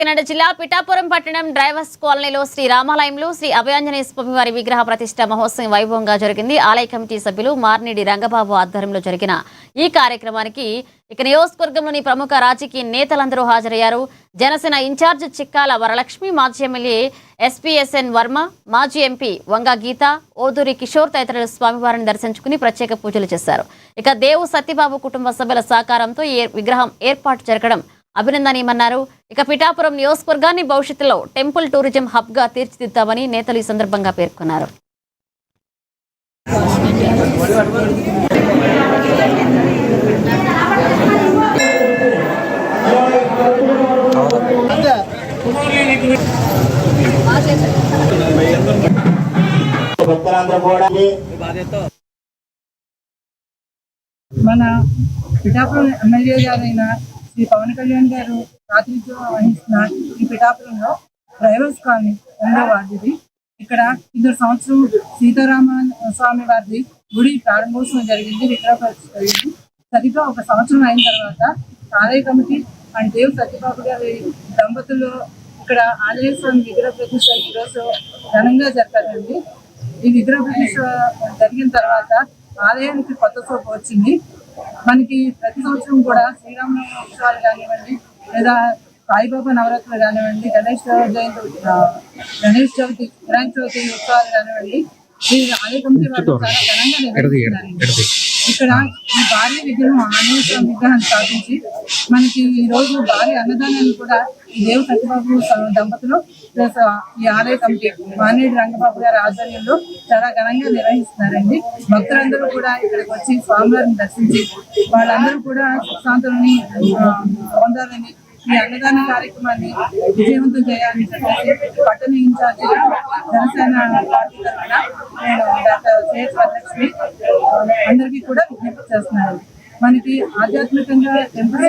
కాకినాడ జిల్లా పిఠాపురం పట్టణం డ్రైవర్స్ కాలనీలో శ్రీ రామాలయంలో శ్రీ అభయాంజనేయ స్వామివారి విగ్రహ ప్రతిష్ట మహోత్సవం వైభవంగా జరిగింది. ఆలయ కమిటీ సభ్యులు మార్నిడి రంగబాబు ఆధ్వర్యంలో జరిగిన ఈ కార్యక్రమానికి నియోజకవర్గంలోని ప్రముఖ రాజకీయ నేతలందరూ హాజరయ్యారు. జనసేన ఇన్ఛార్జ్ చిక్కాల వరలక్ష్మి, మాజీ ఎమ్మెల్యే ఎస్పీఎస్ఎన్ వర్మ, మాజీ ఎంపీ వంగ గీత, ఓదూరి కిషోర్ తదితరులు స్వామివారిని దర్శించుకుని ప్రత్యేక పూజలు చేశారు. దేవు సత్యబాబు కుటుంబ సభ్యుల సహకారంతో ఈ విగ్రహం ఏర్పాటు జరగడం అభినందనీయమన్నారు. పిఠాపురం నియోజకవర్గాన్ని భవిష్యత్తులో టెంపుల్ టూరిజం హబ్ గా తీర్చిదిద్దామని నేతలు ఈ సందర్భంగా పేర్కొన్నారు. మన పిఠాపురం ఎమ్మెల్యే గారైన శ్రీ పవన్ కళ్యాణ్ గారు ప్రాతినిధ్యం వహిస్తున్న ఈ పిఠాపురంలో డ్రైవర్స్ కాలనీ 2వ వార్డుది. ఇక్కడ 2 సంవత్సరం సీతారామ స్వామి వారి గుడి ప్రారంభోత్సవం జరిగింది, విగ్రహ ప్రతిష్ఠ జరిగింది. సరిగ్గా 1 సంవత్సరం అయిన తర్వాత ఆలయ కమిటీ అండ్ దేవు సత్యబాబు గారి దంపతులు ఇక్కడ ఆంజనేయ స్వామి విగ్రహ ప్రతిష్ఠ ఈరోజు ఘనంగా జరపారండి. ఈ విగ్రహ ప్రతిష్ఠ జరిగిన తర్వాత ఆలయానికి కొత్త సోపు వచ్చింది. మనకి ప్రతి సంవత్సరం కూడా శ్రీరామనవమి ఉత్సవాలు కానివ్వండి, లేదా సాయిబాబా నవరాత్రులు కానివ్వండి, గణేష్ చవితి వినాయక చవితి ఉత్సవాలు కానివ్వండి, ఈ ఆలయ కమిటీ వాళ్ళు చాలా ఘనంగా నిర్వహిస్తున్నారండి. ఇక్కడ ఈ భారీ విగ్రహం ఆంజనేయ స్వామి విగ్రహాన్ని స్థాపించి మనకి ఈ రోజు భారీ అన్నదానాన్ని కూడా ఈ దేవు సత్యబాబు దంపతులు ప్లస్ ఈ ఆలయ కమిటీ మార్నిడి రంగబాబు గారి ఆధ్వర్యంలో చాలా ఘనంగా నిర్వహిస్తున్నారండి. భక్తులందరూ కూడా ఇక్కడికి వచ్చి స్వామివారిని దర్శించి వాళ్ళందరూ కూడా సుఖశాంతులని పొందాలని, ఈ అన్నదాన కార్యక్రమాన్ని విజయవంతం చేయాలని చెప్పేసి పట్టణ ఇన్ఛార్జి జనసేన పార్టీ తరఫున నేను డాక్టర్ సిహెచ్ వరలక్ష్మి అందరికీ కూడా విజ్ఞప్తి చేస్తున్నాను. మనకి ఆధ్యాత్మికంగా టెంపుల్